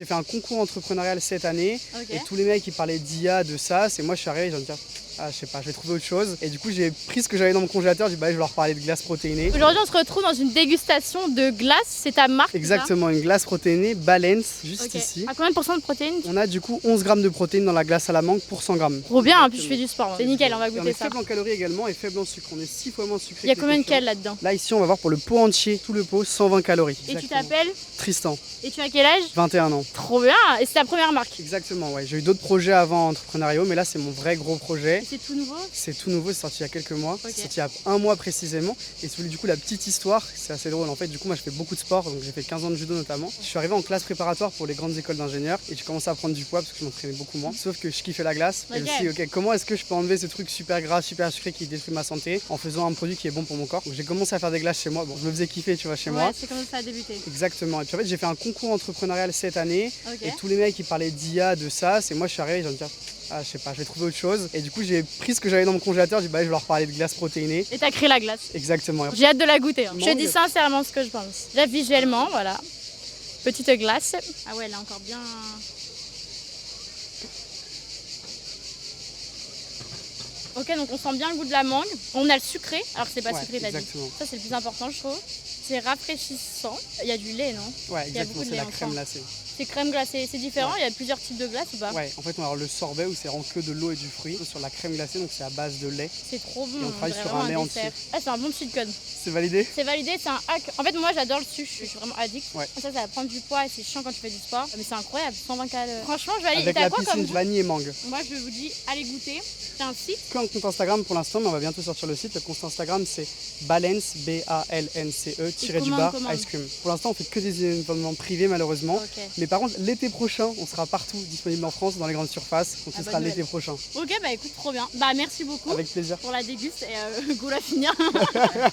J'ai fait un concours entrepreneurial cette année Ok. et tous les mecs qui parlaient d'IA, de ça, c'est moi je suis arrivé, j'ai envie de dire ah je sais pas, je vais trouver autre chose. Et du coup j'ai pris ce que j'avais dans mon congélateur, j'ai dit bah je vais leur parler de glace protéinée. Aujourd'hui, on se retrouve dans une dégustation de glace. C'est ta marque? Exactement, une glace protéinée Balance, juste Ok. ici. À combien de pourcents de protéines? On a du coup 11 grammes de protéines dans la glace à la mangue pour 100 grammes. Trop bien, en plus je fais du sport. C'est nickel, on va Et on goûter est ça. faible en calories également et faible en sucre. On est 6 fois moins sucré. Il y a que les combien de concurrents. calories là-dedans? Là ici on va voir pour le pot entier, tout le pot, 120 calories. Et tu Exactement. t'appelles? Tristan, Et tu as quel âge? 21 ans. Trop bien. Et c'est ta première marque? Exactement, ouais. J'ai eu d'autres projets avant entrepreneuriaux, mais là c'est mon vrai gros projet. Et c'est tout nouveau? C'est tout nouveau, c'est sorti il y a quelques mois. Ok. C'est sorti il y a un mois précisément. Et si vous voulez du coup la petite histoire, c'est assez drôle. En fait, du coup moi je fais beaucoup de sport, donc j'ai fait 15 ans de judo notamment. Je suis arrivé en classe préparatoire pour les grandes écoles d'ingénieurs et j'ai commencé à prendre du poids parce que je m'entraînais beaucoup moins. Sauf que je kiffais la glace. Et je me suis dit, ok, comment est-ce que je peux enlever ce truc super gras, super sucré qui détruit ma santé en faisant un produit qui est bon pour mon corps. Donc j'ai commencé à faire des glaces chez moi. Bon, je me faisais kiffer, tu vois, chez moi. Ouais, c'est comme ça a débuté. Exactement. Et puis en fait, j'ai fait un concours entrepreneurial cette année Ok. et tous les mecs qui parlaient d'IA, de ça, c'est moi je suis arrivé, j'ai envie de dire ah je sais pas, je vais trouver autre chose. Et du coup j'ai pris ce que j'avais dans mon congélateur, j'ai dit bah je vais leur parler de glace protéinée. Et t'as créé la glace. Exactement. J'ai hâte de la goûter. Hein. Je te Mangue. dis sincèrement ce que je pense. Déjà visuellement, voilà. Petite glace. Ah ouais, elle est encore bien. Ok, donc on sent bien le goût de la mangue. On a le sucré, alors que c'est pas Ouais, sucré, t'as dit. exactement. Ça, c'est le plus important, je trouve. C'est rafraîchissant. Il y a du lait, non? Ouais, Il y a exactement, beaucoup de c'est lait la en crème sang. glacée. C'est crème glacée. C'est différent, il y a plusieurs types de glace ou pas? Ouais, en fait on va avoir le sorbet où c'est vraiment que de l'eau et du fruit. Sur la crème glacée, donc c'est à base de lait. C'est trop bon. Et on travaille dirait sur vraiment un lait dessert. entier. Ah, c'est un bon cheat code. C'est validé? C'est validé, c'est un hack. En fait, moi j'adore le sucre, je suis vraiment addict. Ouais. Ça va prendre du poids et c'est chiant quand tu fais du sport. Mais c'est incroyable, 120 calories. Franchement, je vais aller. Avec T'as la quoi comme piscine goût? vanille et mangue. Moi, je vous dis, allez goûter. C'est un site. Que un compte Instagram pour l'instant, mais on va bientôt sortir le site. Le compte Instagram c'est Balance, B-A-L-N-C-E, tiré du bas, comment ice cream. Pour l'instant, on fait que des événements privés malheureusement. Ok. Mais par contre, l'été prochain, on sera partout disponible en France, dans les grandes surfaces. Donc ce Ah, sera bonne l'été nouvelle. prochain. Ok, bah écoute, trop bien. Bah merci beaucoup Avec plaisir. pour la déguste et goût à finir.